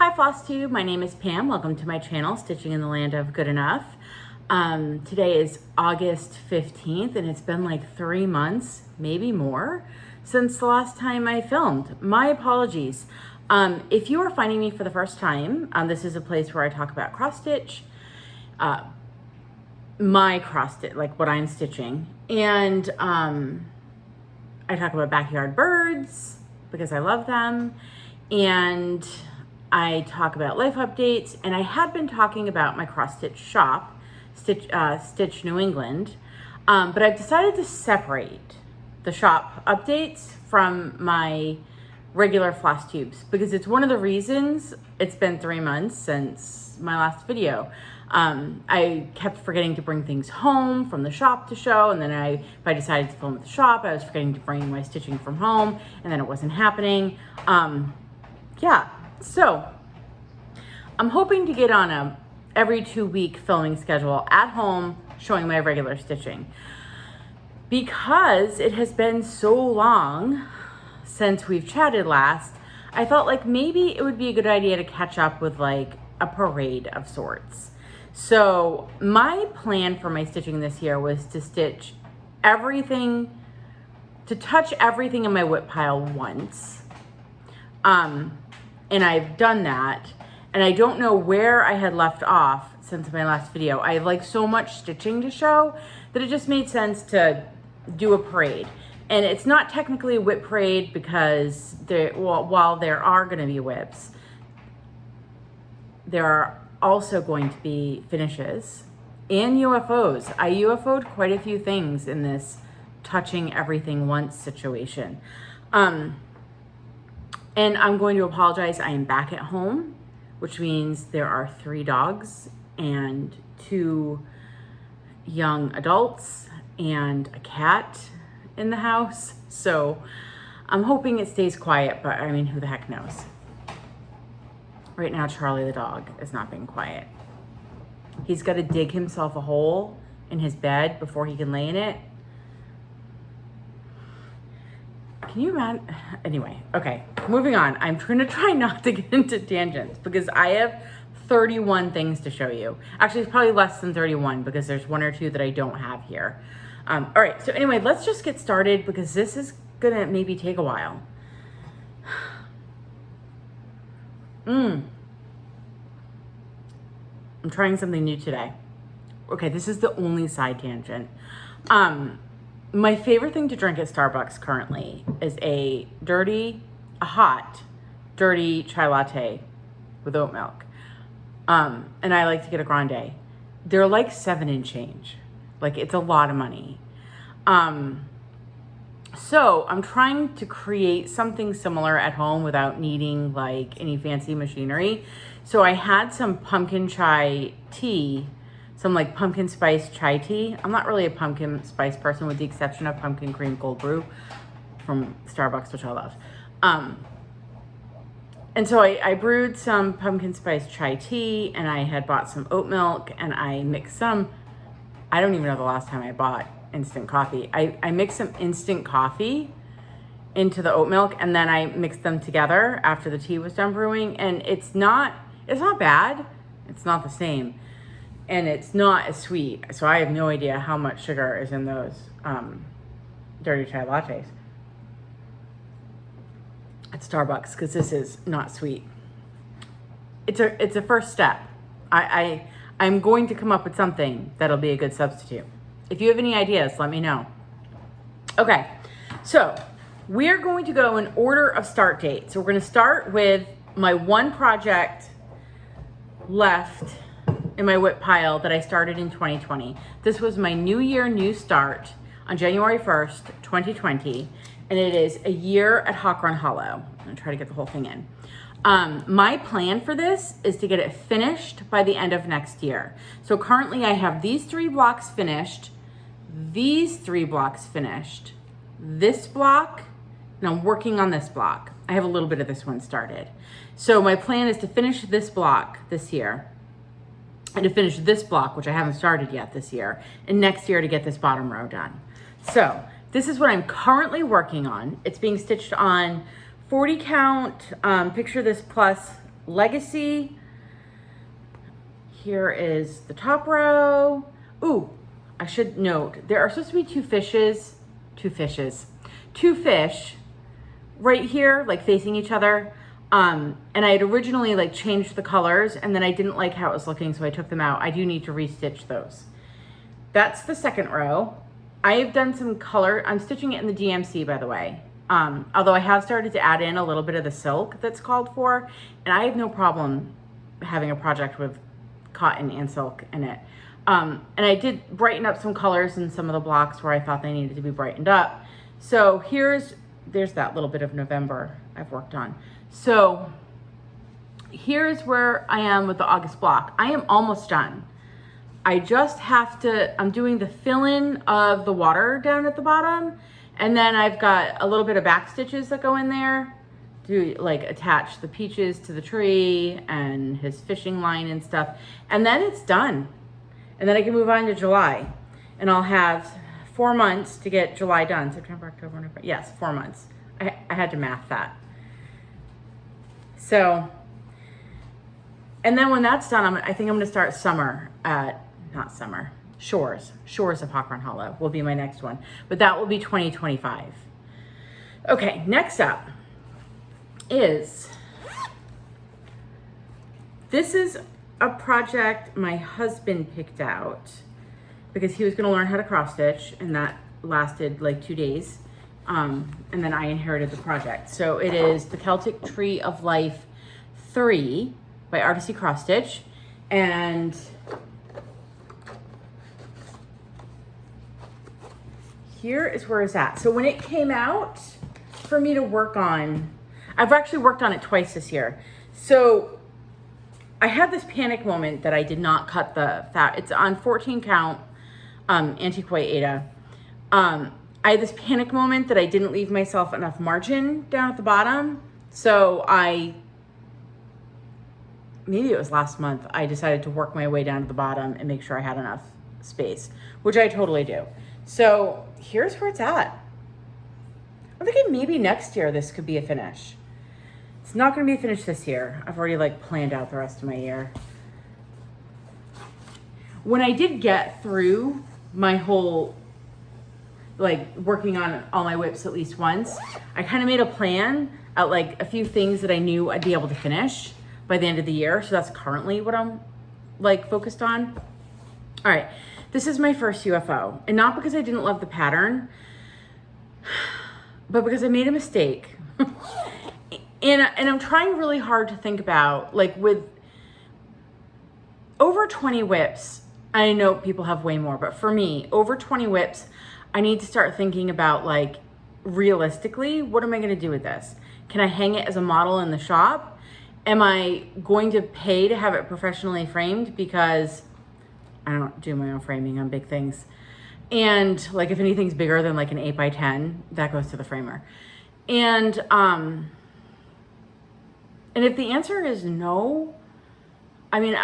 Hi Flosstube, my name is Pam. Welcome to my channel, Stitching in the Land of Good Enough. Today is August 15th and it's been like 3 months, maybe more, since the last time I filmed. My apologies. If you are finding me for the first time, this is a place where I talk about cross stitch, my cross stitch, like what I'm stitching. And I talk about backyard birds because I love them. And I talk about life updates, and I had been talking about my cross stitch shop, Stitch New England, but I've decided to separate the shop updates from my regular Flosstubes because it's one of the reasons it's been 3 months since my last video. I kept forgetting to bring things home from the shop to show, and then if I decided to film at the shop, I was forgetting to bring my stitching from home, and then it wasn't happening. Yeah, so I'm hoping to get on a every 2-week filming schedule at home showing my regular stitching. Because it has been so long since we've chatted last, I felt like maybe it would be a good idea to catch up with like a parade of sorts. So my plan for my stitching this year was to stitch everything, to touch everything in my whip pile once. And I've done that. And I don't know where I had left off since my last video. I have like so much stitching to show that it just made sense to do a parade. And it's not technically a whip parade because while there are going to be whips, there are also going to be finishes and UFOs. I UFO'd quite a few things in this touching everything once situation. And I'm going to apologize. I am back at home, which means there are 3 dogs and 2 young adults and a cat in the house. So I'm hoping it stays quiet, but I mean, who the heck knows? Right now, Charlie the dog is not being quiet. He's got to dig himself a hole in his bed before he can lay in it. Can you imagine? Anyway, okay, moving on. I'm going to try not to get into tangents because I have 31 things to show you. Actually, it's probably less than 31 because there's 1 or 2 that I don't have here. All right, so anyway, let's just get started because this is going to maybe take a while. I'm trying something new today. Okay, this is the only side tangent. My favorite thing to drink at Starbucks currently is a hot, dirty chai latte with oat milk. And I like to get a grande. They're like 7 and change. Like, it's a lot of money. So I'm trying to create something similar at home without needing like any fancy machinery. So I had some pumpkin chai tea, some like pumpkin spice chai tea. I'm not really a pumpkin spice person with the exception of pumpkin cream cold brew from Starbucks, which I love. And so I brewed some pumpkin spice chai tea and I had bought some oat milk and I mixed some, I don't even know the last time I bought instant coffee. I mixed some instant coffee into the oat milk and then I mixed them together after the tea was done brewing, and it's not bad. It's not the same. And it's not as sweet. So I have no idea how much sugar is in those dirty chai lattes at Starbucks because this is not sweet. It's a first step. I'm going to come up with something that'll be a good substitute. If you have any ideas, let me know. Okay, so we're going to go in order of start date. So we're going to start with my one project left in my whip pile that I started in 2020. This was my New Year, New Start on January 1st, 2020, and it is a year at Hawk Run Hollow. I'm gonna try to get the whole thing in. My plan for this is to get it finished by the end of next year. So currently I have these 3 blocks finished, these 3 blocks finished, this block, and I'm working on this block. I have a little bit of this one started. So my plan is to finish this block this year, and to finish this block, which I haven't started yet this year, and next year to get this bottom row done. So this is what I'm currently working on. It's being stitched on 40 count, picture this plus Legacy. Here is the top row. Ooh, I should note, there are supposed to be two fish right here, like facing each other. And I had originally like changed the colors, and then I didn't like how it was looking, so I took them out. I do need to restitch those. That's the second row. I have done some color. I'm stitching it in the DMC, by the way. Although I have started to add in a little bit of the silk that's called for, and I have no problem having a project with cotton and silk in it. And I did brighten up some colors in some of the blocks where I thought they needed to be brightened up. So there's that little bit of November I've worked on. So here's where I am with the August block. I am almost done. I just have to, I'm doing the fill-in of the water down at the bottom, and then I've got a little bit of back stitches that go in there to like attach the peaches to the tree and his fishing line and stuff. And then it's done. And then I can move on to July, and I'll have 4 months to get July done. September, October, November. Yes, 4 months. I had to math that. So, and then when that's done, I think I'm going to start Shores of Hawk Run Hollow will be my next one, but that will be 2025. Okay, next up is, this is a project my husband picked out because he was going to learn how to cross stitch, and that lasted like 2 days. And then I inherited the project. So it is the Celtic Tree of Life 3 by Artisy Cross Stitch. And here is where it's at. So when it came out for me to work on, I've actually worked on it twice this year. So I had this panic moment that I did not cut the fat. It's on 14 count Antiquoy Ada. I had this panic moment that I didn't leave myself enough margin down at the bottom. So maybe it was last month, I decided to work my way down to the bottom and make sure I had enough space, which I totally do. So here's where it's at. I'm thinking maybe next year this could be a finish. It's not going to be a finish this year. I've already like planned out the rest of my year. When I did get through my whole, like working on all my whips at least once, I kind of made a plan at like a few things that I knew I'd be able to finish by the end of the year. So that's currently what I'm like focused on. All right. This is my first UFO, and not because I didn't love the pattern, but because I made a mistake. and I'm trying really hard to think about, like, with over 20 whips, I know people have way more, but for me, over 20 whips, I need to start thinking about, like, realistically, what am I going to do with this? Can I hang it as a model in the shop? Am I going to pay to have it professionally framed? Because I don't do my own framing on big things. And like if anything's bigger than like an 8x10, that goes to the framer. And if the answer is no, I mean,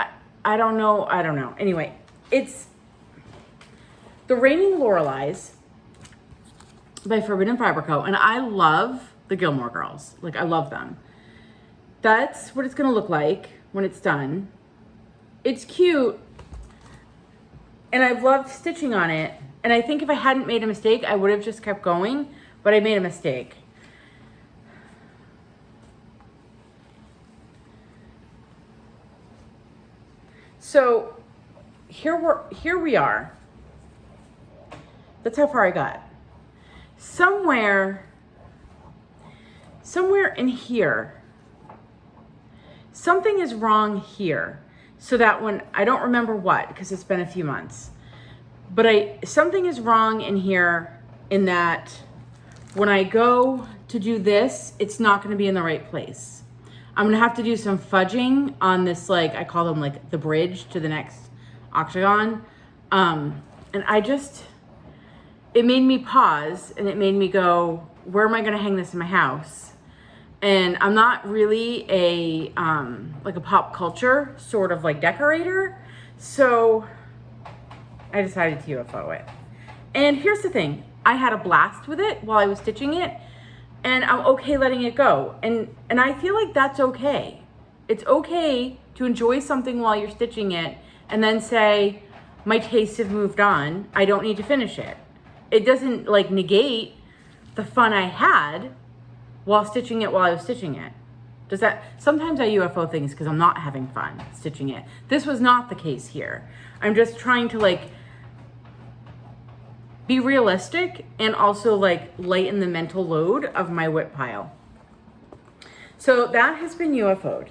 I don't know. Anyway, it's the Raining Loreleis by Forbidden Fiber Co. And I love the Gilmore Girls. Like, I love them. That's what it's going to look like when it's done. It's cute. And I've loved stitching on it. And I think if I hadn't made a mistake, I would have just kept going. But I made a mistake. So here we are. That's how far I got. Somewhere in here, something is wrong here. So that when, I don't remember what, because it's been a few months, but something is wrong in here in that when I go to do this, it's not going to be in the right place. I'm going to have to do some fudging on this, like, I call them like the bridge to the next octagon. And it made me pause, and it made me go, where am I going to hang this in my house? And I'm not really a pop culture sort of like decorator. So I decided to UFO it. And here's the thing. I had a blast with it while I was stitching it, and I'm okay letting it go. And I feel like that's okay. It's okay to enjoy something while you're stitching it and then say, my tastes have moved on. I don't need to finish it. It doesn't like negate the fun I had while stitching it while I was stitching it. Does that, sometimes I UFO things because I'm not having fun stitching it. This was not the case here. I'm just trying to like be realistic and also like lighten the mental load of my whip pile. So that has been UFO'd.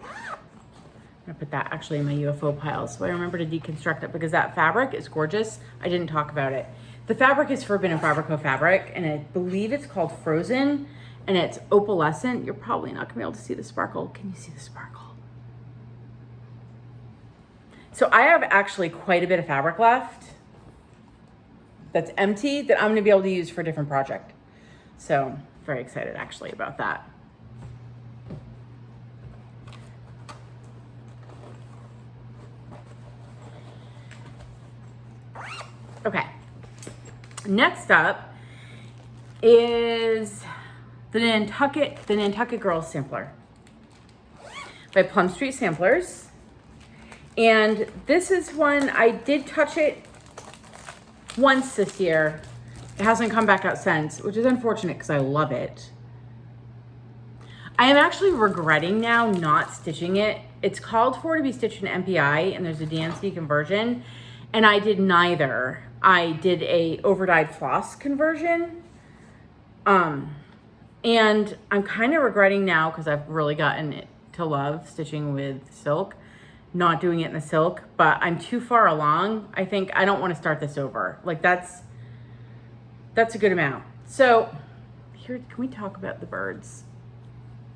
I'm gonna put that actually in my UFO pile so I remember to deconstruct it because that fabric is gorgeous. I didn't talk about it. The fabric is Forbidden Fabrico fabric and I believe it's called Frozen and it's opalescent. You're probably not gonna be able to see the sparkle. Can you see the sparkle? So I have actually quite a bit of fabric left that's empty that I'm gonna be able to use for a different project. So very excited actually about that. Okay, next up is the Nantucket Girls Sampler by Plum Street Samplers. And this is one, I did touch it once this year. It hasn't come back out since, which is unfortunate because I love it. I am actually regretting now not stitching it. It's called for to be stitched in MPI and there's a DMC conversion and I did neither. I did a overdyed floss conversion. And I'm kind of regretting now because I've really gotten it to love stitching with silk, not doing it in the silk, but I'm too far along. I think I don't want to start this over. Like that's a good amount. So here, can we talk about the birds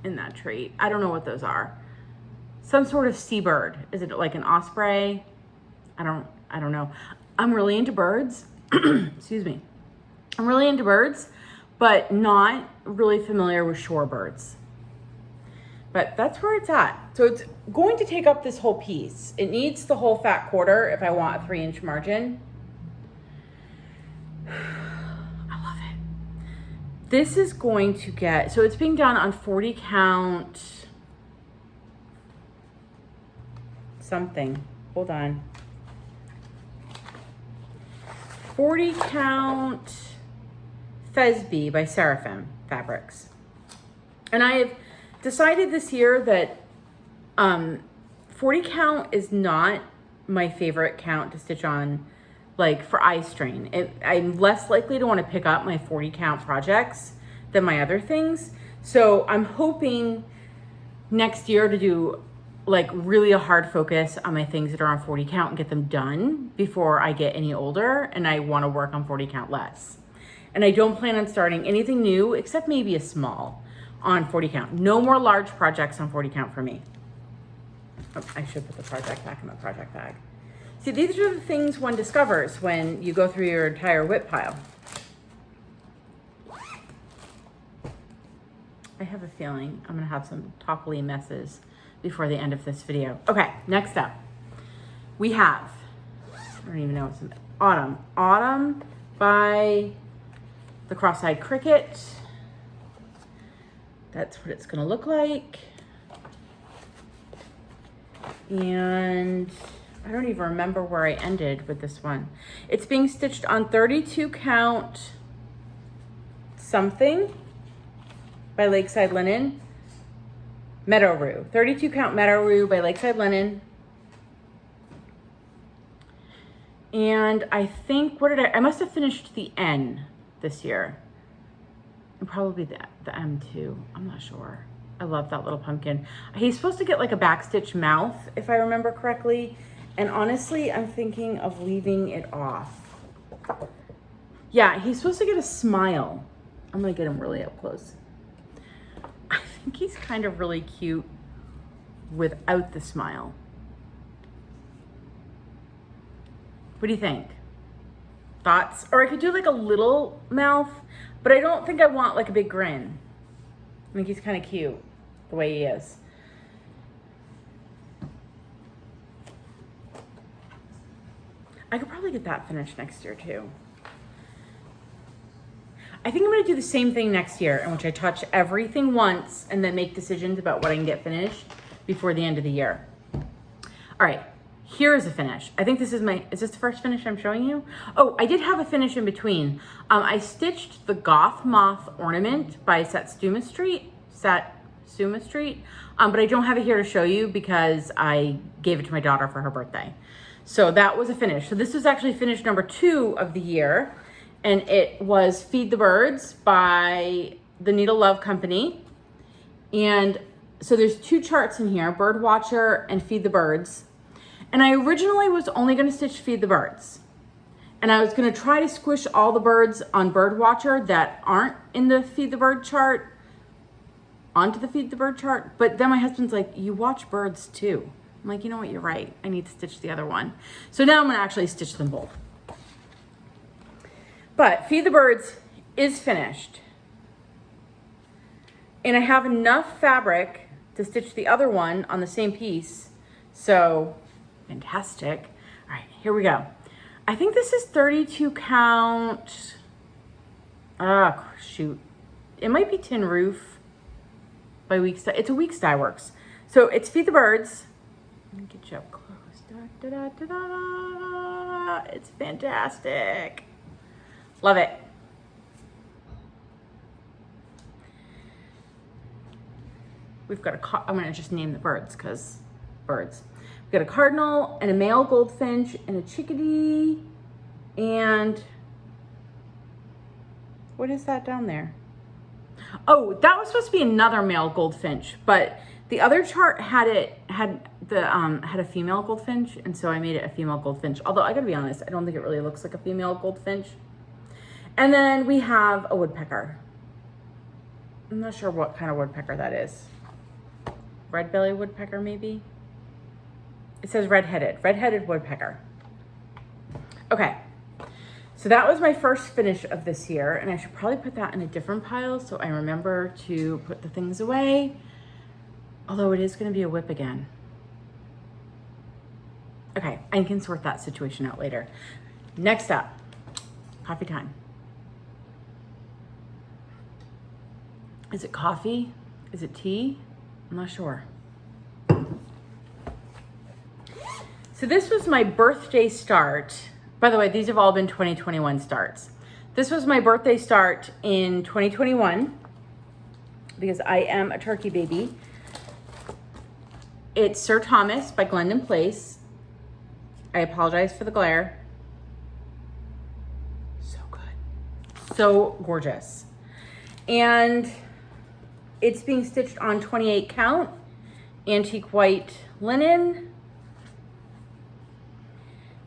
in that tree? I don't know what those are. Some sort of seabird. Is it like an osprey? I don't know. I'm really into birds. Excuse me. I'm really into birds, but not really familiar with shorebirds. But that's where it's at. So it's going to take up this whole piece. It needs the whole fat quarter if I want a 3-inch margin. I love it. This is going to get, so it's being done on 40 count something. Hold on. 40 count Thesby by Seraphim Fabrics. And I have decided this year that 40 count is not my favorite count to stitch on, like for eye strain. I'm less likely to want to pick up my 40 count projects than my other things. So I'm hoping next year to do like really a hard focus on my things that are on 40 count and get them done before I get any older and I want to work on 40 count less. And I don't plan on starting anything new except maybe a small on 40 count. No more large projects on 40 count for me. Oh, I should put the project back in my project bag. See, these are the things one discovers when you go through your entire whip pile. I have a feeling I'm gonna have some topply messes before the end of this video. Okay, next up, we have, I don't even know what's in Autumn. Autumn by the Cross-Eyed Cricket. That's what it's gonna look like. And I don't even remember where I ended with this one. It's being stitched on 32 count something by Lakeside Linen. Meadow Rue, 32 count Meadow Rue by Lakeside Linen. And I think, I must have finished the N this year. And probably the M too, I'm not sure. I love that little pumpkin. He's supposed to get like a backstitch mouth, if I remember correctly. And honestly, I'm thinking of leaving it off. Yeah, he's supposed to get a smile. I'm gonna get him really up close. I think he's kind of really cute without the smile. What do you think? Thoughts? Or I could do like a little mouth, but I don't think I want like a big grin. I think he's kind of cute the way he is. I could probably get that finished next year too. I think I'm gonna do the same thing next year, in which I touch everything once and then make decisions about what I can get finished before the end of the year. All right, here's a finish. I think this is is this the first finish I'm showing you? Oh, I did have a finish in between. I stitched the Goth Moth ornament by Satsuma Street, but I don't have it here to show you because I gave it to my daughter for her birthday. So that was a finish. So this was actually finish number 2 of the year, and it was Feed the Birds by the Needle Love Company. And so there's 2 charts in here, Bird Watcher and Feed the Birds. And I originally was only gonna stitch Feed the Birds. And I was gonna try to squish all the birds on Bird Watcher that aren't in the Feed the Bird chart onto the Feed the Bird chart. But then my husband's like, you watch birds too. I'm like, you know what, you're right. I need to stitch the other one. So now I'm gonna actually stitch them both. But Feed the Birds is finished. And I have enough fabric to stitch the other one on the same piece. So, fantastic. All right, here we go. I think this is 32 count. Ah, shoot. It might be Tin Roof by Weeks. It's a Weeks Dye Works. So it's Feed the Birds. Let me get you up close. Da, da, da, da, da. It's fantastic. Love it. We've got I'm gonna just name the birds because birds. We've got a cardinal and a male goldfinch and a chickadee. And what is that down there? Oh, that was supposed to be another male goldfinch, but the other chart had a female goldfinch, and so I made it a female goldfinch. Although I gotta be honest, I don't think it really looks like a female goldfinch. And then we have a woodpecker. I'm not sure what kind of woodpecker that is. Red belly woodpecker, maybe? It says redheaded woodpecker. Okay, so that was my first finish of this year, and I should probably put that in a different pile so I remember to put the things away. Although it is gonna be a whip again. Okay, I can sort that situation out later. Next up, coffee time. Is it coffee? Is it tea? I'm not sure. So this was my birthday start. By the way, these have all been 2021 starts. This was my birthday start in 2021 because I am a turkey baby. It's Sir Thomas by Glendon Place. I apologize for the glare. So good. So gorgeous. And it's being stitched on 28 count, antique white linen.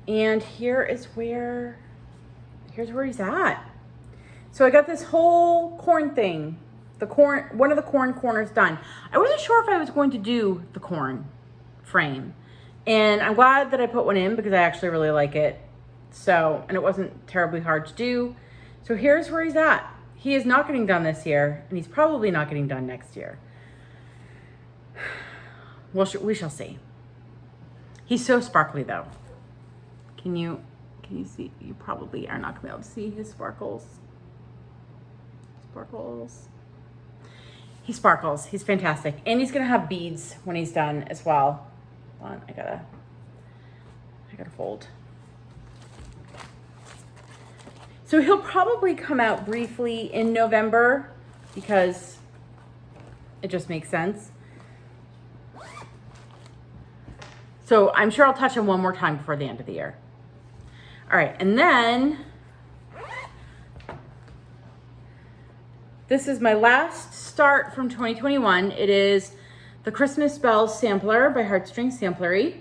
And here's where he's at. So I got this whole corn thing, one of the corn corners done. I wasn't sure if I was going to do the corn frame. And I'm glad that I put one in because I actually really like it. So, and it wasn't terribly hard to do. So here's where he's at. He is not getting done this year, and he's probably not getting done next year. Well, we shall see. He's so sparkly though. Can you see? You probably are not gonna be able to see his sparkles. Sparkles. He sparkles. He's fantastic. And he's gonna have beads when he's done as well. Hold on, I gotta fold. So he'll probably come out briefly in November because it just makes sense. So I'm sure I'll touch him one more time before the end of the year. All right, and then this is my last start from 2021. It is the Christmas Bells Sampler by Heartstring Samplery.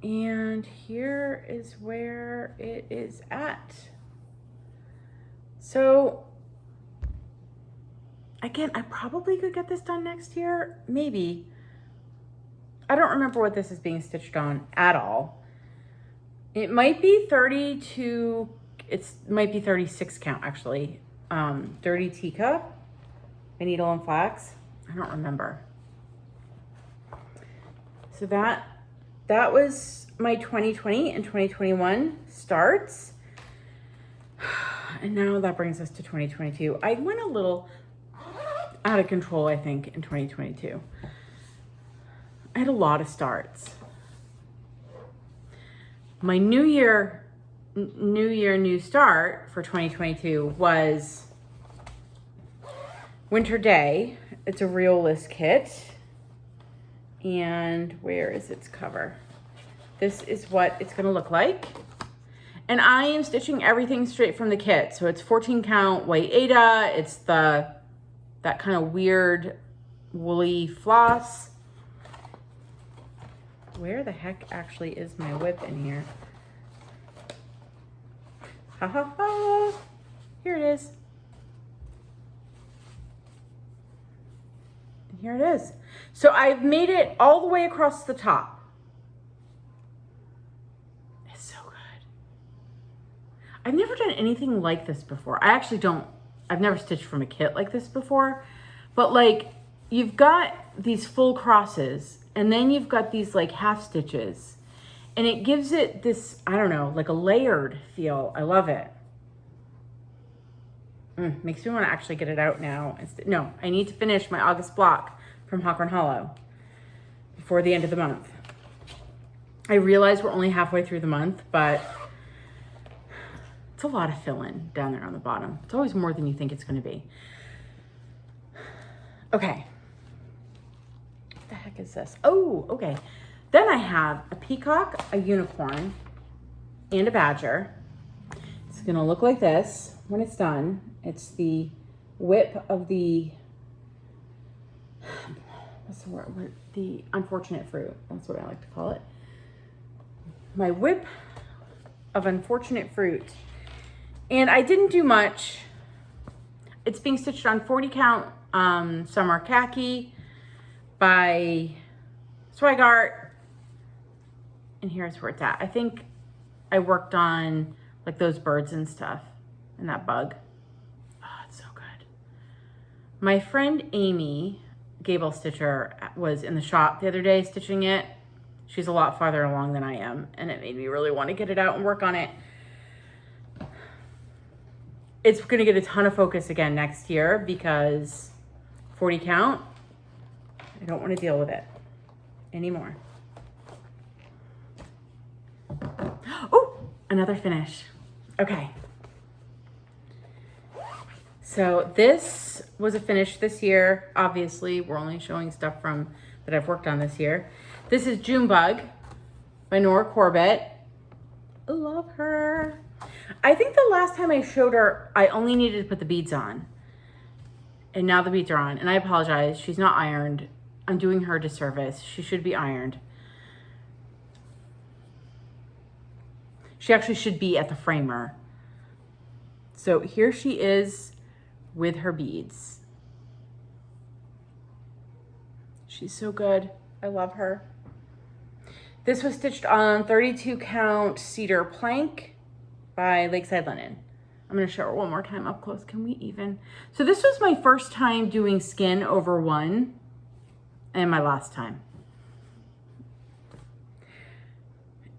And here is where it is at. So again, I probably could get this done next year, maybe. I don't remember what this is being stitched on at all. It might be 32, it might be 36 count actually. Dirty Teacup by Needle and Flax. I don't remember. So that that was my 2020 and 2021 starts. And now that brings us to 2022. I went a little out of control, I think, in 2022. I had a lot of starts. My new start for 2022 was Winter Day. It's a realist kit. And where is its cover? This is what it's gonna look like. And I am stitching everything straight from the kit. So it's 14 count white Aida. It's that kind of weird woolly floss. Where the heck actually is my whip in here? Ha ha ha. Here it is. Here it is. So I've made it all the way across the top. It's so good. I've never done anything like this before. I've never stitched from a kit like this before, but like you've got these full crosses and then you've got these like half stitches and it gives it this, I don't know, like a layered feel. I love it. Makes me want to actually get it out now. No, I need to finish my August block from Hawk Hollow before the end of the month. I realize we're only halfway through the month, but it's a lot of fill-in down there on the bottom. It's always more than you think it's going to be. Okay. What the heck is this? Oh, okay. Then I have a peacock, a unicorn, and a badger. It's going to look like this when it's done. It's the whip of the, what's the word? The unfortunate fruit. That's what I like to call it. My whip of unfortunate fruit. And I didn't do much. It's being stitched on 40 count summer khaki by Swagart. And here's where it's at. I think I worked on like those birds and stuff and that bug. Oh, it's so good. My friend Amy, Gable Stitcher, was in the shop the other day stitching it. She's a lot farther along than I am, and it made me really want to get it out and work on it. It's going to get a ton of focus again next year because 40 count, I don't want to deal with it anymore. Oh, another finish. Okay. So this was a finish this year. Obviously, we're only showing stuff that I've worked on this year. This is Junebug by Nora Corbett. I love her. I think the last time I showed her, I only needed to put the beads on. And now the beads are on. And I apologize. She's not ironed. I'm doing her a disservice. She should be ironed. She actually should be at the framer. So here she is with her beads. She's so good. I love her. This was stitched on 32 count cedar plank by Lakeside Linen. I'm going to show her one more time up close. Can we even? So this was my first time doing skin over one and my last time.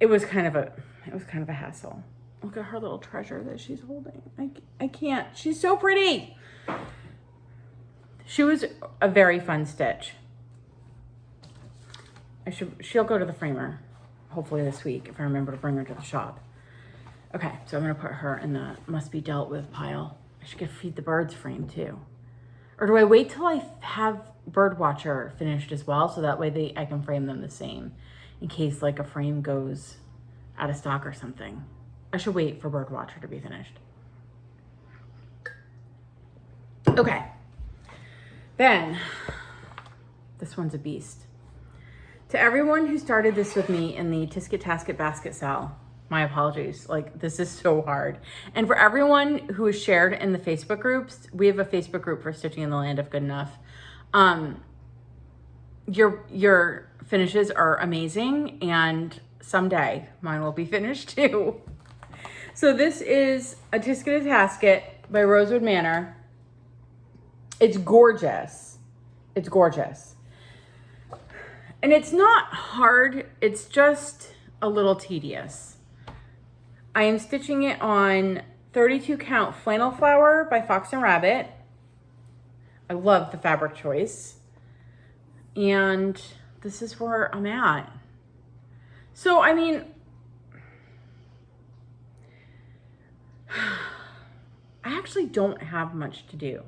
It was kind of a hassle. Look at her little treasure that she's holding. I can't. She's so pretty. She was a very fun stitch. She'll go to the framer, hopefully this week, if I remember to bring her to the shop. Okay, so I'm gonna put her in the must be dealt with pile. I should get feed the birds frame too. Or do I wait till I have Birdwatcher finished as well, so that way I can frame them the same in case like a frame goes out of stock or something. I should wait for Birdwatcher to be finished. Okay. Then, this one's a beast. To everyone who started this with me in the Tisket Tasket Basket Sale, my apologies. Like, this is so hard. And for everyone who is shared in the Facebook groups, we have a Facebook group for Stitching in the Land of Good Enough. Your finishes are amazing, and someday mine will be finished too. So this is a Tisket Tasket by Rosewood Manor. It's gorgeous. It's gorgeous. And it's not hard, it's just a little tedious. I am stitching it on 32 count flannel flower by Fox and Rabbit. I love the fabric choice. And this is where I'm at. So, I mean, I actually don't have much to do.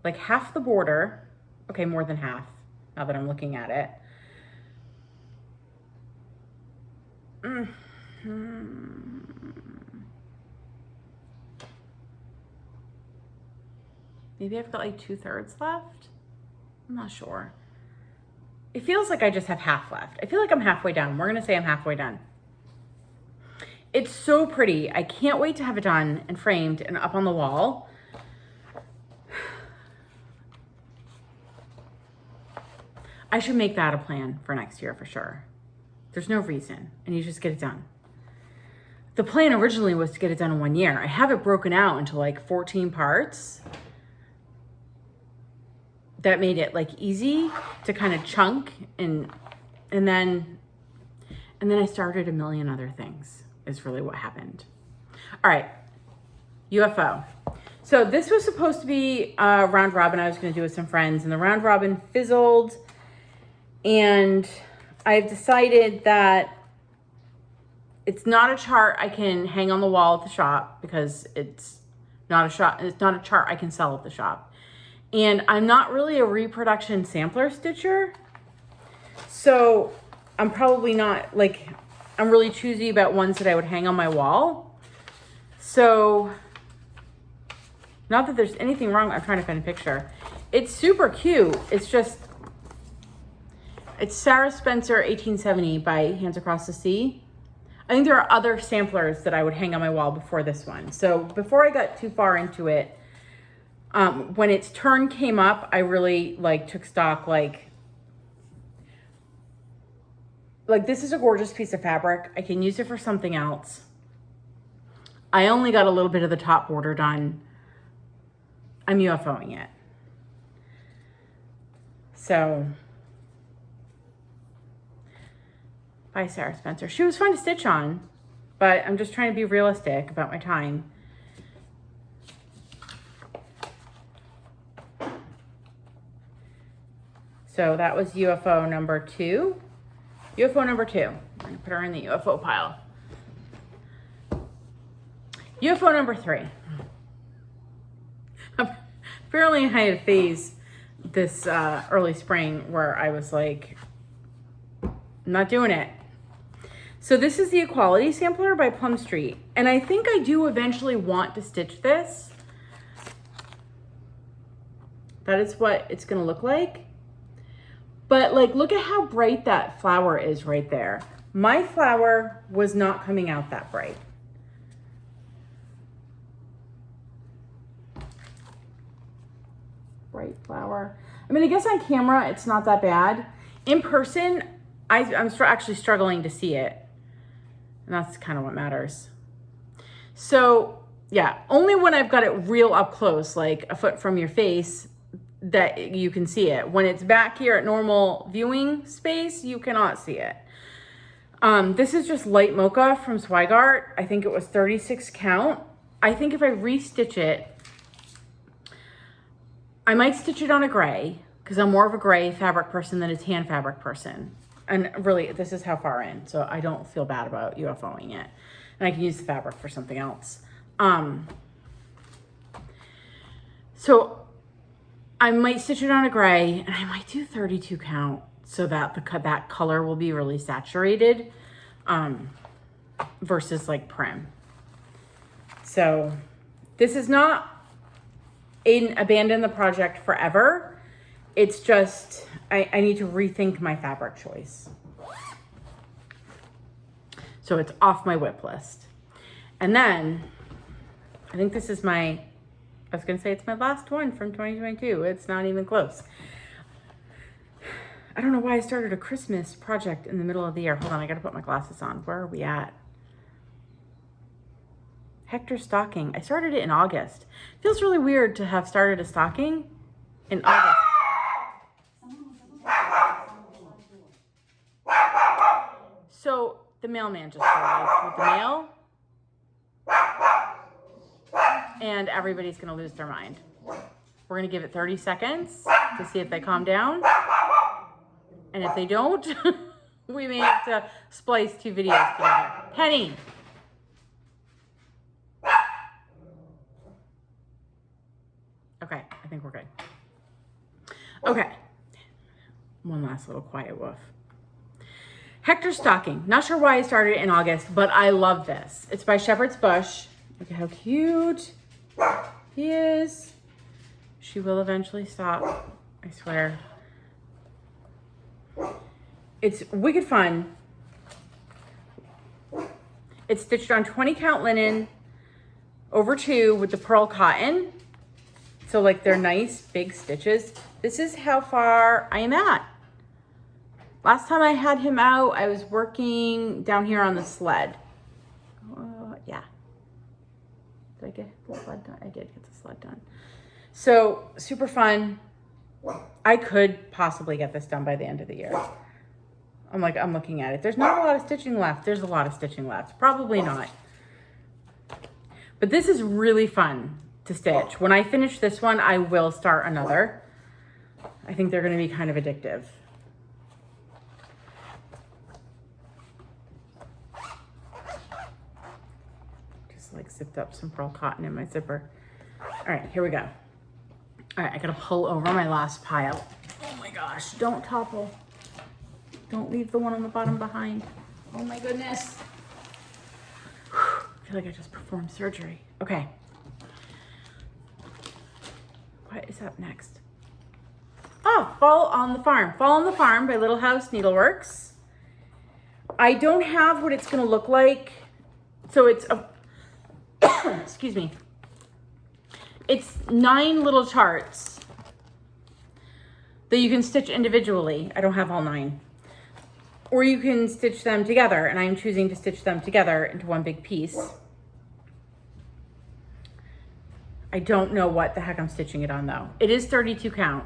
Like half the border, okay, more than half, now that I'm looking at it. Maybe I've got like 2/3 left. I'm not sure. It feels like I just have half left. I feel like I'm halfway done. We're gonna say I'm halfway done. It's so pretty. I can't wait to have it done and framed and up on the wall. I should make that a plan for next year for sure. There's no reason, and you just get it done. The plan originally was to get it done in 1 year. I have it broken out into like 14 parts. That made it like easy to kind of chunk and then I started a million other things is really what happened. All right, UFO. So this was supposed to be a round robin I was going to do with some friends, and the round robin fizzled. And I've decided that it's not a chart I can hang on the wall at the shop because it's not a chart I can sell at the shop. And I'm not really a reproduction sampler stitcher. So I'm probably not like, I'm really choosy about ones that I would hang on my wall. So not that there's anything wrong. I'm trying to find a picture. It's super cute. It's just, it's Sarah Spencer 1870 by Hands Across the Sea. I think there are other samplers that I would hang on my wall before this one. So before I got too far into it, when its turn came up, I really like took stock, like this is a gorgeous piece of fabric. I can use it for something else. I only got a little bit of the top border done. I'm UFOing it. So, by Sarah Spencer. She was fun to stitch on, but I'm just trying to be realistic about my time. So that was UFO number 2. UFO number 2. I'm gonna put her in the UFO pile. UFO number 3. Apparently I had a phase this early spring where I was like, I'm not doing it. So this is the Equality Sampler by Plum Street. And I think I do eventually want to stitch this. That is what it's gonna look like. But like, look at how bright that flower is right there. My flower was not coming out that bright. Bright flower. I mean, I guess on camera, it's not that bad. In person, I'm actually struggling to see it. And that's kind of what matters. So yeah, only when I've got it real up close, like a foot from your face, that you can see it. When it's back here at normal viewing space, you cannot see it. This is just light mocha from Zweigart. I think it was 36 count. I think if I restitch it, I might stitch it on a gray because I'm more of a gray fabric person than a tan fabric person. And really, this is how far in, so I don't feel bad about UFOing it. And I can use the fabric for something else. So I might stitch it on a gray, and I might do 32 count so that that color will be really saturated versus like prim. So this is not abandon the project forever. It's just, I need to rethink my fabric choice. So it's off my whip list. And then I think this is I was gonna say it's my last one from 2022. It's not even close. I don't know why I started a Christmas project in the middle of the year. Hold on, I gotta put my glasses on. Where are we at? Hector's stocking. I started it in August. Feels really weird to have started a stocking in August. The mailman just arrived with the mail. And everybody's going to lose their mind. We're going to give it 30 seconds to see if they calm down. And if they don't, we may have to splice 2 videos together. Penny! Okay, I think we're good. Okay. One last little quiet woof. Hector's Stocking. Not sure why I started in August, but I love this. It's by Shepherd's Bush. Look at how cute he is. She will eventually stop, I swear. It's wicked fun. It's stitched on 20 count linen over 2 with the pearl cotton. So like they're nice big stitches. This is how far I am at. Last time I had him out, I was working down here on the sled. Yeah. Did I get the sled done? I did get the sled done. So super fun. I could possibly get this done by the end of the year. I'm looking at it. There's not a lot of stitching left. There's a lot of stitching left. Probably not. But this is really fun to stitch. When I finish this one, I will start another. I think they're going to be kind of addictive. Just like zipped up some pearl cotton in my zipper. All right, here we go. All right, I got to pull over my last pile. Oh my gosh, don't topple. Don't leave the one on the bottom behind. Oh my goodness. I feel like I just performed surgery. Okay. What is up next? Oh, Fall on the Farm. Fall on the Farm by Little House Needleworks. I don't have what it's going to look like. So it's a, excuse me. It's 9 little charts that you can stitch individually. I don't have all 9. Or you can stitch them together, and I'm choosing to stitch them together into one big piece. I don't know what the heck I'm stitching it on though. It is 32 count.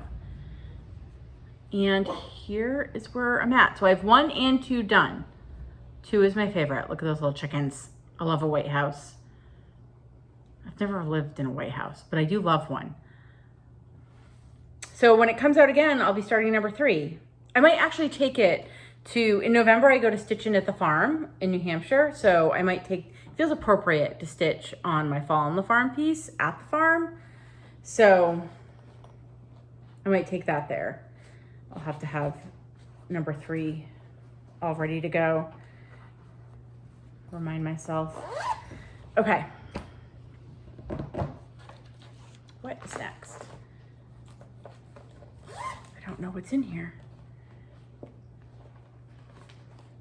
And here is where I'm at. So I have 1 and 2 done. 2 is my favorite. Look at those little chickens. I love a white house. I've never lived in a white house, but I do love one. So when it comes out again, I'll be starting number 3. I might actually take it to, in November, I go to Stitchin' at the Farm in New Hampshire. So I might take, it feels appropriate to stitch on my Fall on the Farm piece at the farm. So I might take that there. I'll have to have number 3 all ready to go. Remind myself. Okay. What is next? I don't know what's in here.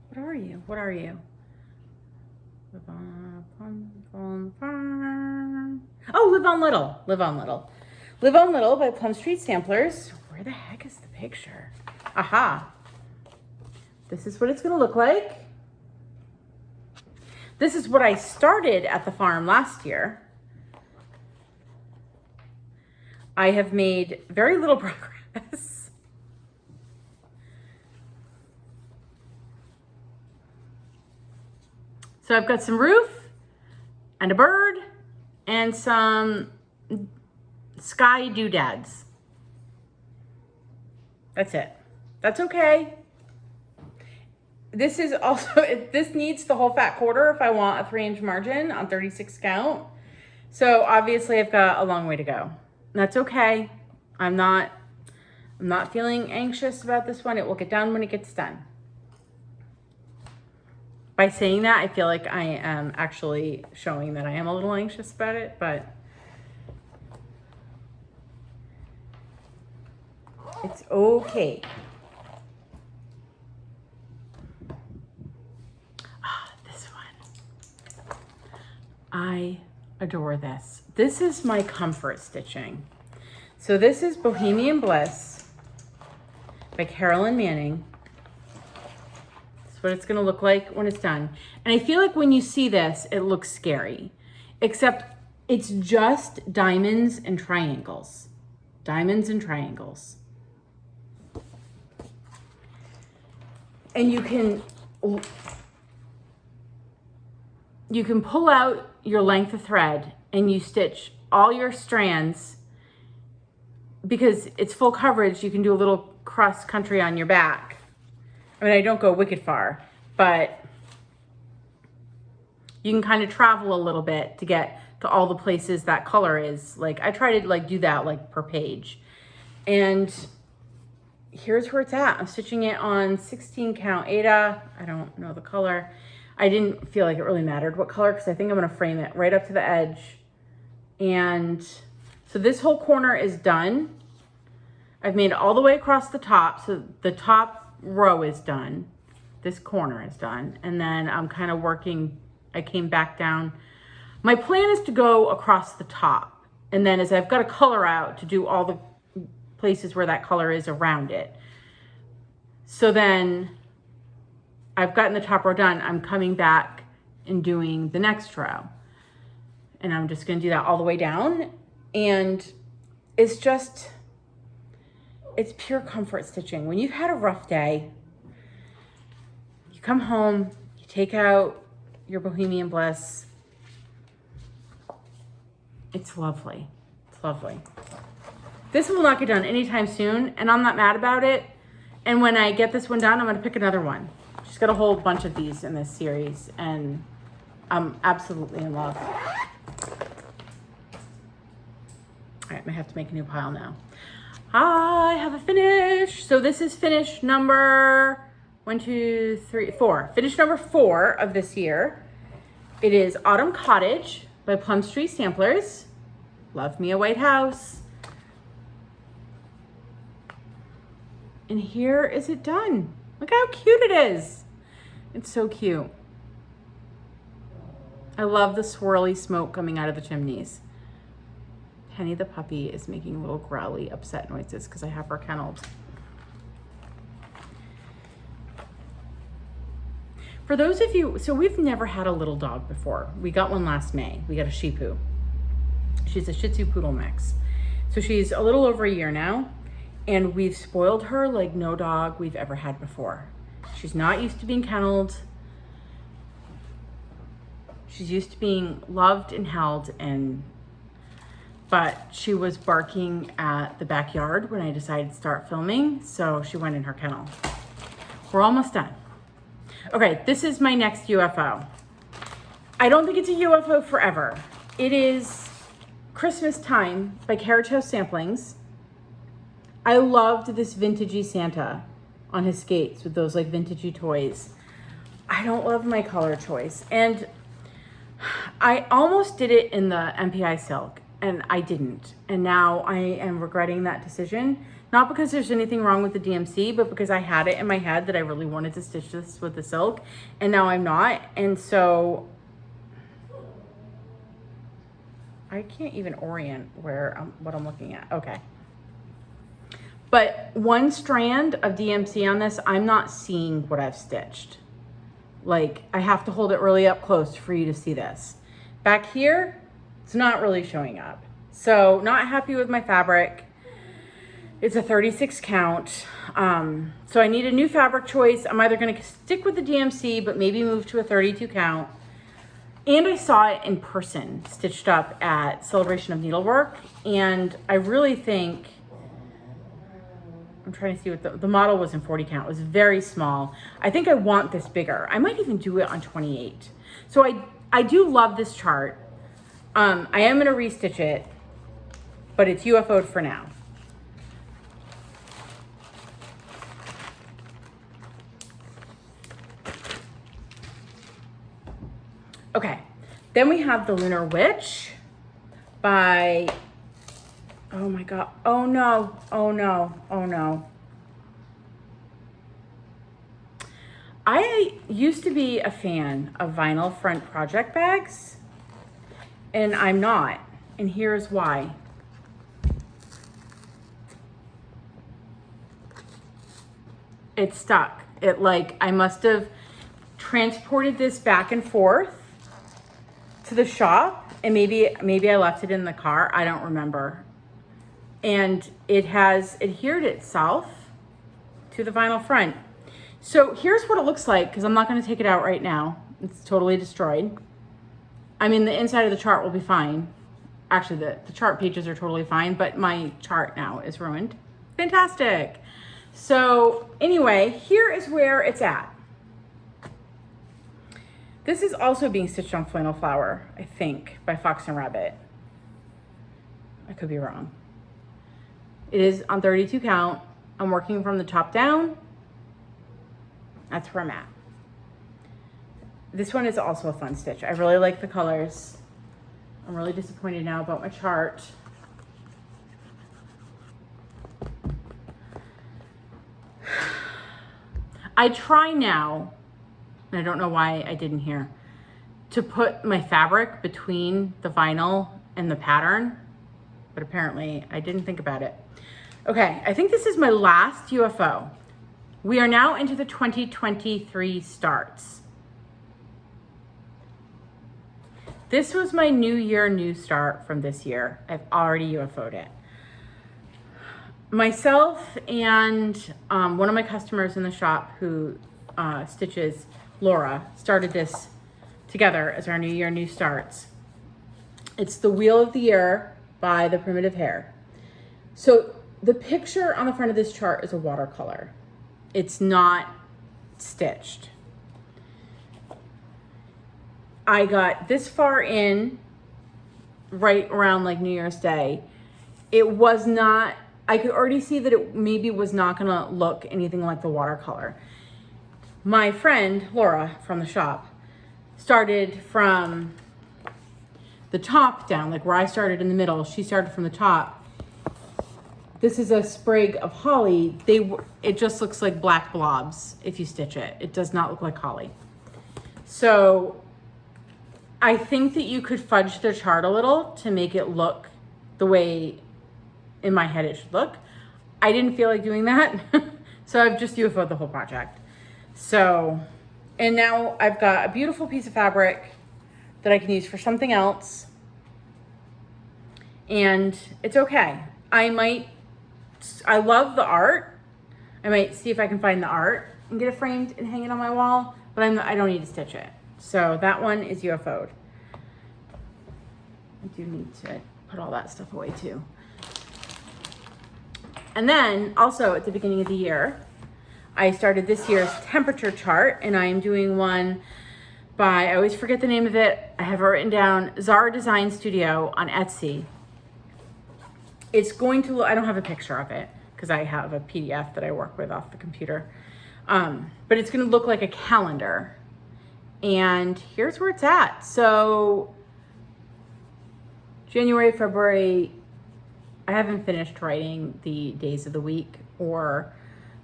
What are you? What are you? Live on farm. Oh, Live on Little. Live on Little. Live on Little by Plum Street Samplers. Where the heck is the picture? Aha. This is what it's going to look like. This is what I started at the farm last year. I have made very little progress. So I've got some roof and a bird and some sky doodads. That's it. That's okay. This is also, this needs the whole fat quarter if I want a 3-inch margin on 36 count. So obviously I've got a long way to go. That's okay. I'm not feeling anxious about this one. It will get done when it gets done. By saying that, I feel like I am actually showing that I am a little anxious about it, but it's okay. This one. I adore this. This is my comfort stitching. So this is Bohemian Bliss by Carolyn Manning. That's what it's gonna look like when it's done. And I feel like when you see this, it looks scary, except it's just diamonds and triangles. Diamonds and triangles. And you can you can pull out your length of thread and you stitch all your strands. Because it's full coverage, you can do a little cross country on your back. I mean, I don't go wicked far, but you can kind of travel a little bit to get to all the places that color is. Like, I try to like do that like per page. And here's where it's at. I'm stitching it on 16 count Aida. I don't know the color. I didn't feel like it really mattered what color, because I think I'm gonna frame it right up to the edge. And so this whole corner is done. I've made it all the way across the top. So the top row is done. This corner is done. And then I'm kind of working, I came back down. My plan is to go across the top. And then as I've got to color out to do all the places where that color is around it. So then I've gotten the top row done. I'm coming back and doing the next row. And I'm just going to do that all the way down. And it's just, it's pure comfort stitching. When you've had a rough day, you come home, you take out your Bohemian Bliss. It's lovely. It's lovely. This will not get done anytime soon, and I'm not mad about it. And when I get this one done, I'm going to pick another one. She's got a whole bunch of these in this series, and I'm absolutely in love. All right, I have to make a new pile now. I have a finish. So this is finish number 4. Finish number 4 of this year. It is Autumn Cottage by Plum Street Samplers. Love me a white house. And here is it done. Look how cute it is. It's so cute. I love the swirly smoke coming out of the chimneys. Penny the puppy is making little growly upset noises because I have her kenneled. For those of you, so we've never had a little dog before. We got one last May. We got a Shih Tzu. She's a Shih Tzu Poodle mix. So she's a little over a year now, and we've spoiled her like no dog we've ever had before. She's not used to being kenneled. She's used to being loved and held, but she was barking at the backyard when I decided to start filming, so she went in her kennel. We're almost done. Okay, this is my next UFO. I don't think it's a UFO forever. It is Christmas Time by Carriage House Samplings. I loved this vintagey Santa on his skates with those like vintagey toys. I don't love my color choice. And I almost did it in the MPI silk, and I didn't. And now I am regretting that decision. Not because there's anything wrong with the DMC, but because I had it in my head that I really wanted to stitch this with the silk, and now I'm not. And so I can't even orient what I'm looking at. Okay. But one strand of DMC on this, I'm not seeing what I've stitched. Like, I have to hold it really up close for you to see this. Back here, it's not really showing up. So not happy with my fabric. It's a 36 count. So I need a new fabric choice. I'm either gonna stick with the DMC, but maybe move to a 32 count. And I saw it in person, stitched up at Celebration of Needlework. And I really think, I'm trying to see what the model was in 40 count. It was very small. I think I want this bigger. I might even do it on 28. So I do love this chart. I am gonna restitch it, but it's UFO'd for now. Okay, then we have the Lunar Witch by, oh my God, oh no, oh no, oh no. I used to be a fan of vinyl front project bags, and I'm not, and here's why. It's stuck. I must have transported this back and forth to the shop, and maybe I left it in the car. I don't remember. And it has adhered itself to the vinyl front. So here's what it looks like, because I'm not going to take it out right now. It's totally destroyed. I mean, the inside of the chart will be fine. Actually, the chart pages are totally fine, but my chart now is ruined. Fantastic. So anyway, here is where it's at. This is also being stitched on flannel flower, I think, by Fox and Rabbit. I could be wrong. It is on 32 count. I'm working from the top down. That's where I'm at. This one is also a fun stitch. I really like the colors. I'm really disappointed now about my chart. I try now, and I don't know why I didn't here, to put my fabric between the vinyl and the pattern, but apparently I didn't think about it. Okay, I think this is my last UFO. We are now into the 2023 starts. This was my new year, new start from this year. I've already UFO'd it. Myself and one of my customers in the shop who stitches, Laura, started this together as our new year, new starts. It's the Wheel of the Year by the Primitive Hair. So the picture on the front of this chart is a watercolor. It's not stitched. I got this far in right around like New Year's Day. It was not, I could already see that it maybe was not gonna look anything like the watercolor. My friend, Laura, from the shop, started from the top down, like where I started in the middle. She started from the top. This is a sprig of holly. It just looks like black blobs if you stitch it. It does not look like holly. So I think that you could fudge the chart a little to make it look the way in my head it should look. I didn't feel like doing that. So I've just UFO'd the whole project. So, and now I've got a beautiful piece of fabric that I can use for something else. And it's okay. I love the art. I might see if I can find the art and get it framed and hang it on my wall, but I don't need to stitch it. So that one is UFO'd. I do need to put all that stuff away too. And then also at the beginning of the year, I started this year's temperature chart, and I am doing one by, I always forget the name of it. I have it written down, Zara Design Studio on Etsy. It's going to look, I don't have a picture of it because I have a PDF that I work with off the computer. But it's going to look like a calendar. And here's where it's at. So January, February, I haven't finished writing the days of the week or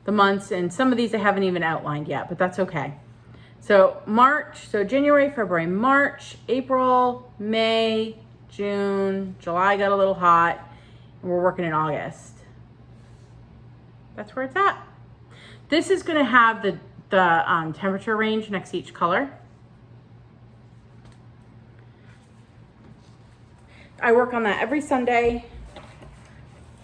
the months, and some of these I haven't even outlined yet, but that's okay. So March, so January, February, March, April, May, June, July got a little hot, and we're working in August. That's where it's at. This is gonna have the temperature range next to each color. I work on that every Sunday.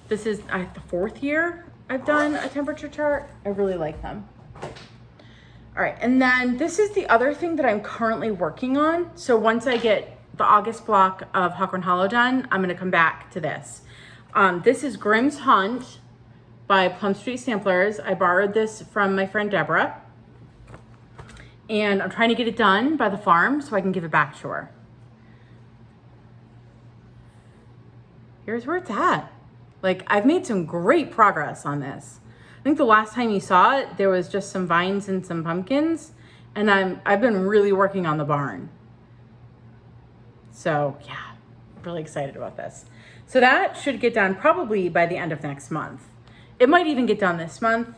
This is the 4th year I've done a temperature chart. I really like them. All right, and then this is the other thing that I'm currently working on. So once I get the August block of Hawthorne Hollow done, I'm gonna come back to this. This is Grimm's Hunt by Plum Street Samplers. I borrowed this from my friend Deborah. And I'm trying to get it done by the farm so I can give it back to her. Here's where it's at. Like, I've made some great progress on this. I think the last time you saw it, there was just some vines and some pumpkins, and I've been really working on the barn. So yeah, really excited about this. So that should get done probably by the end of next month. It might even get done this month.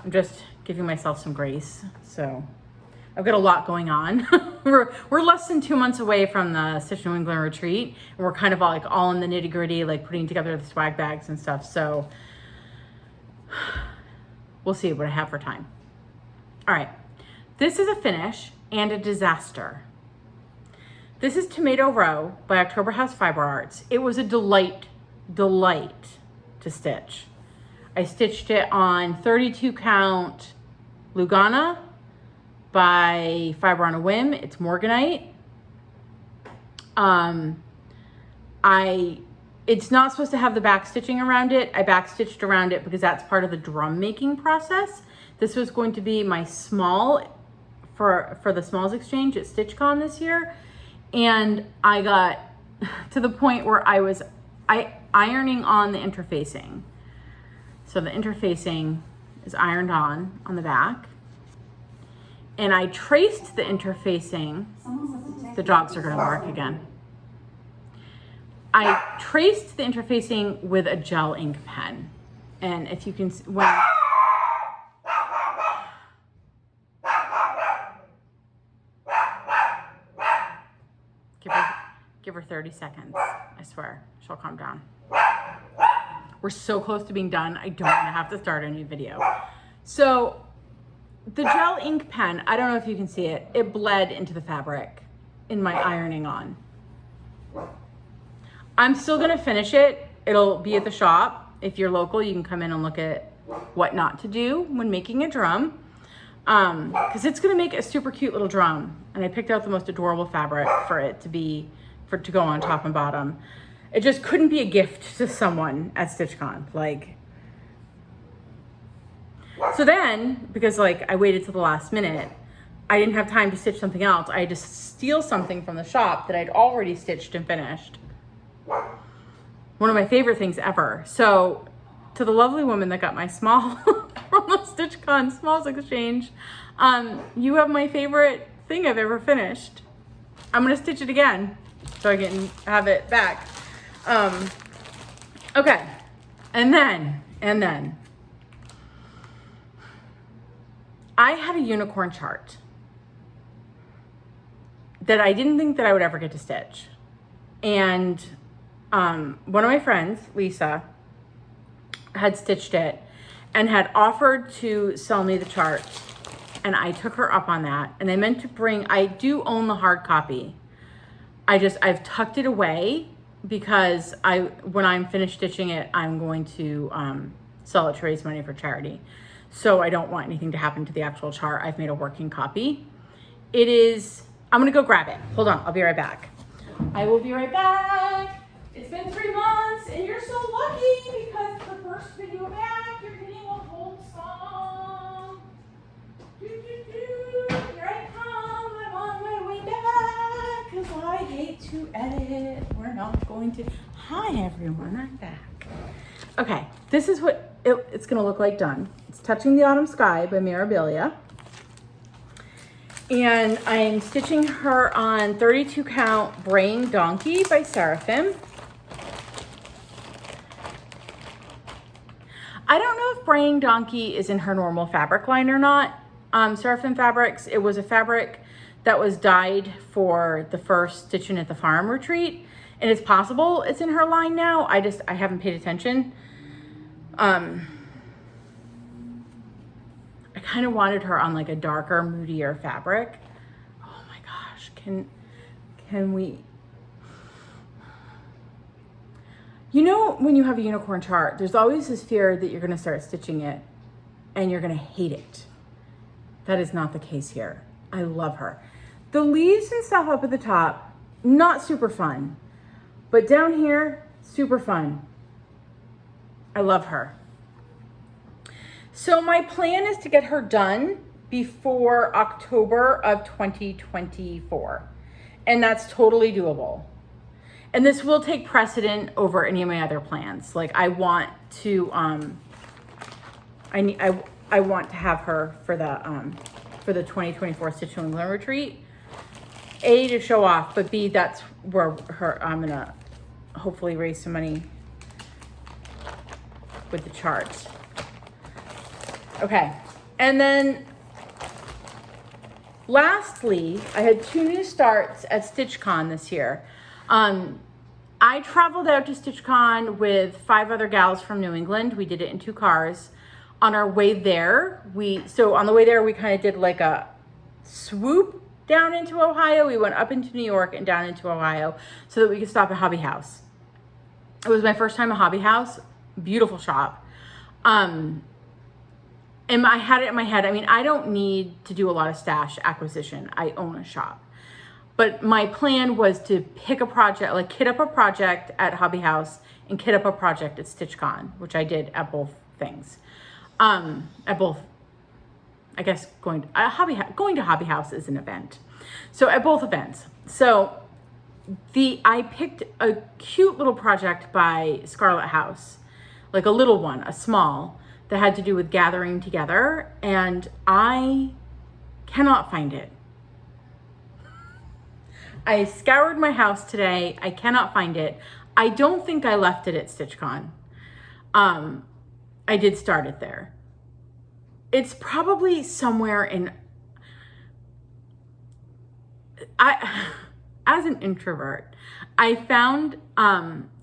I'm just giving myself some grace. So I've got a lot going on. we're less than 2 months away from the Stitch New England retreat, and we're kind of all in the nitty gritty, like putting together the swag bags and stuff. So we'll see what I have for time. All right, this is a finish and a disaster. This is Tomato Row by October House Fiber Arts. It was a delight to stitch. I stitched it on 32 count Lugana by Fiber on a Whim. It's Morganite. It's not supposed to have the back stitching around it. I back stitched around it because that's part of the drum making process. This was going to be my small for the smalls exchange at StitchCon this year. And I got to the point where I was ironing on the interfacing. So the interfacing is ironed on the back. And I traced the interfacing. The dogs are gonna bark again. I traced the interfacing with a gel ink pen. And if you can, give her 30 seconds. I swear, she'll calm down. We're so close to being done. I don't want to have to start a new video. So the gel ink pen, I don't know if you can see it. It bled into the fabric in my ironing on. I'm still gonna finish it. It'll be at the shop. If you're local, you can come in and look at what not to do when making a drum. Because it's gonna make a super cute little drum. And I picked out the most adorable fabric for it to go on top and bottom. It just couldn't be a gift to someone at StitchCon. So then, because I waited till the last minute, I didn't have time to stitch something else. I had to steal something from the shop that I'd already stitched and finished. One of my favorite things ever. So to the lovely woman that got my small from the StitchCon Smalls Exchange, you have my favorite thing I've ever finished. I'm gonna stitch it again so I can have it back. Okay, and then I had a unicorn chart that I didn't think that I would ever get to stitch. And one of my friends, Lisa, had stitched it and had offered to sell me the chart. And I took her up on that. And I meant to I do own the hard copy. I've tucked it away because when I'm finished stitching it, I'm going to sell it to raise money for charity. So I don't want anything to happen to the actual chart. I've made a working copy. I'm gonna go grab it. Hold on, I'll be right back. I will be right back. It's been 3 months and you're so lucky because the first video back, you're getting a whole song. Here I come, I'm on my way back because I hate to edit. We're not going to. Hi everyone, I'm back. Okay, this is what it's gonna look like done. It's Touching the Autumn Sky by Mirabilia. And I'm stitching her on 32 count Braying Donkey by Seraphim. I don't know if Braying Donkey is in her normal fabric line or not. Seraphim Fabrics, it was a fabric that was dyed for the first Stitchin' at the Farm retreat. And it's possible it's in her line now. I haven't paid attention. I kind of wanted her on a darker, moodier fabric. Oh my gosh, can we? You know, when you have a unicorn chart, there's always this fear that you're gonna start stitching it and you're gonna hate it. That is not the case here. I love her. The leaves and stuff up at the top, not super fun, but down here, super fun. I love her. So my plan is to get her done before October of 2024. And that's totally doable. And this will take precedent over any of my other plans. I want to, I want to have her for the 2024 Stitch New England retreat. A, to show off, but B, that's where I'm gonna hopefully raise some money with the chart. Okay, and then lastly, I had 2 new starts at StitchCon this year. I traveled out to StitchCon with 5 other gals from New England. We did it in 2 cars. On our way there, we kind of did a swoop down into Ohio. We went up into New York and down into Ohio so that we could stop at Hobby House. It was my first time at Hobby House. Beautiful shop. And I had it in my head. I mean, I don't need to do a lot of stash acquisition. I own a shop. But my plan was to pick a project, like kit up a project at Hobby House and kit up a project at StitchCon, which I did at both things. At both, I guess going to Hobby House is an event. So at both events. So I picked a cute little project by Scarlet House, like a little one, a small, that had to do with gathering together, and I cannot find it. I scoured my house today. I cannot find it. I don't think I left it at StitchCon. I did start it there. It's probably somewhere in, as an introvert, I found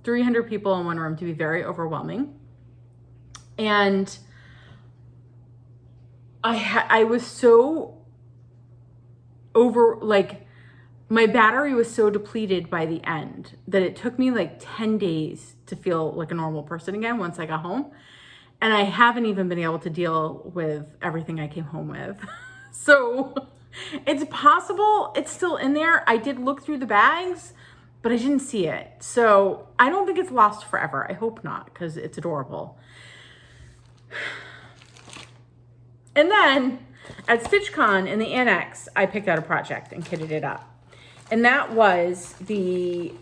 300 people in one room to be very overwhelming. And I was so my battery was so depleted by the end that it took me like 10 days to feel like a normal person again once I got home. And I haven't even been able to deal with everything I came home with. So it's possible it's still in there. I did look through the bags, but I didn't see it. So I don't think it's lost forever. I hope not, because it's adorable. And then at StitchCon in the annex, I picked out a project and kitted it up. And that was the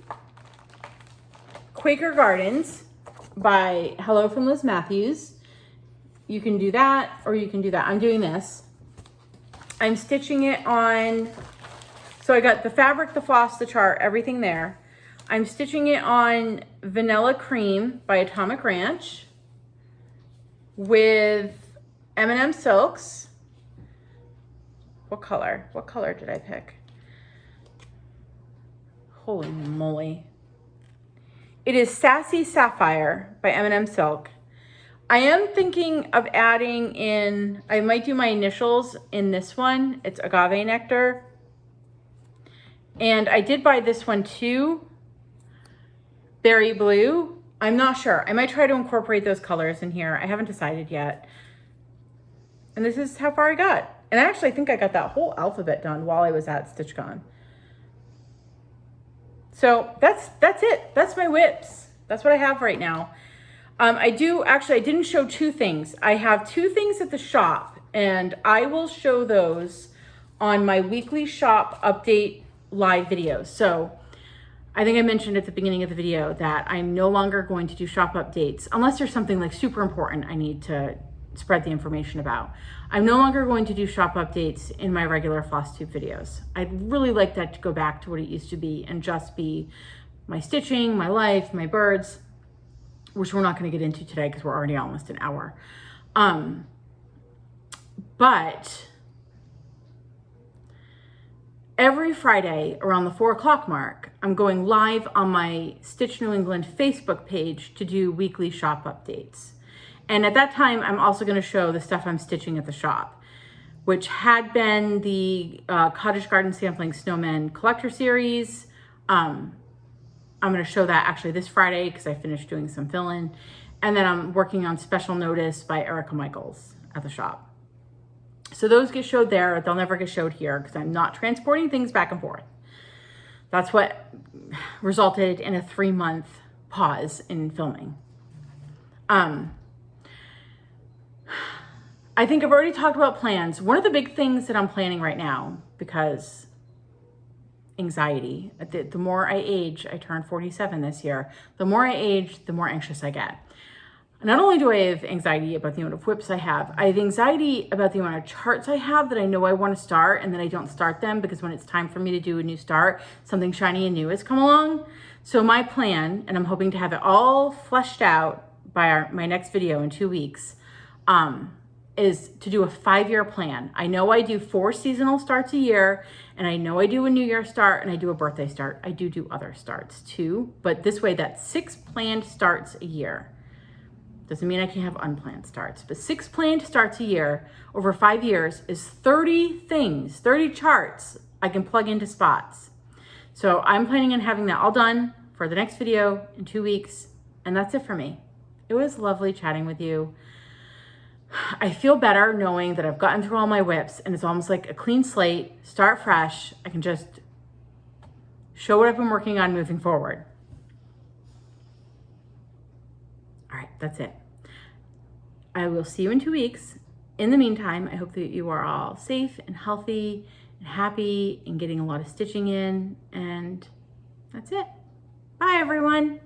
Quaker Gardens by Hello from Liz Matthews. You can do that, or you can do that. I'm doing this. I'm stitching it on, so I got the fabric, the floss, the chart, everything there. I'm stitching it on Vanilla Cream by Atomic Ranch with M&M Silks. What color? What color did I pick? Holy moly. It is Sassy Sapphire by M&M Silk. I am thinking of adding in, I might do my initials in this one. It's Agave Nectar. And I did buy this one too, Berry Blue. I'm not sure. I might try to incorporate those colors in here. I haven't decided yet. And this is how far I got. And actually, I think I got that whole alphabet done while I was at StitchCon. So that's it. That's my whips. That's what I have right now. I didn't show two things. I have two things at the shop, and I will show those on my weekly shop update live videos. So I think I mentioned at the beginning of the video that I'm no longer going to do shop updates unless there's something like super important I need to spread the information about. I'm no longer going to do shop updates in my regular Flosstube videos. I'd really like that to go back to what it used to be and just be my stitching, my life, my birds, which we're not going to get into today because we're already almost an hour. But every Friday around the 4 o'clock mark, I'm going live on my Stitch New England Facebook page to do weekly shop updates. And at that time, I'm also going to show the stuff I'm stitching at the shop, which had been the Cottage Garden Sampling Snowman Collector Series. I'm going to show that actually this Friday because I finished doing some fill-in. And then I'm working on Special Notice by Erica Michaels at the shop. So those get showed there. They'll never get showed here because I'm not transporting things back and forth. That's what resulted in a 3-month pause in filming. I think I've already talked about plans. One of the big things that I'm planning right now, because anxiety, the more I age, I turned 47 this year, the more I age, the more anxious I get. Not only do I have anxiety about the amount of whips I have anxiety about the amount of charts I have that I know I want to start and then I don't start them because when it's time for me to do a new start, something shiny and new has come along. So my plan, and I'm hoping to have it all fleshed out by my next video in 2 weeks, is to do a 5-year plan. I know I do 4 seasonal starts a year, and I know I do a New Year start, and I do a birthday start. I do other starts too, but this way that's 6 planned starts a year. Doesn't mean I can't have unplanned starts, but 6 planned starts a year over 5 years is 30 things, 30 charts I can plug into spots. So I'm planning on having that all done for the next video in 2 weeks, and that's it for me. It was lovely chatting with you. I feel better knowing that I've gotten through all my whips and it's almost like a clean slate, start fresh. I can just show what I've been working on moving forward. All right, that's it. I will see you in 2 weeks. In the meantime, I hope that you are all safe and healthy and happy and getting a lot of stitching in. And that's it. Bye, everyone.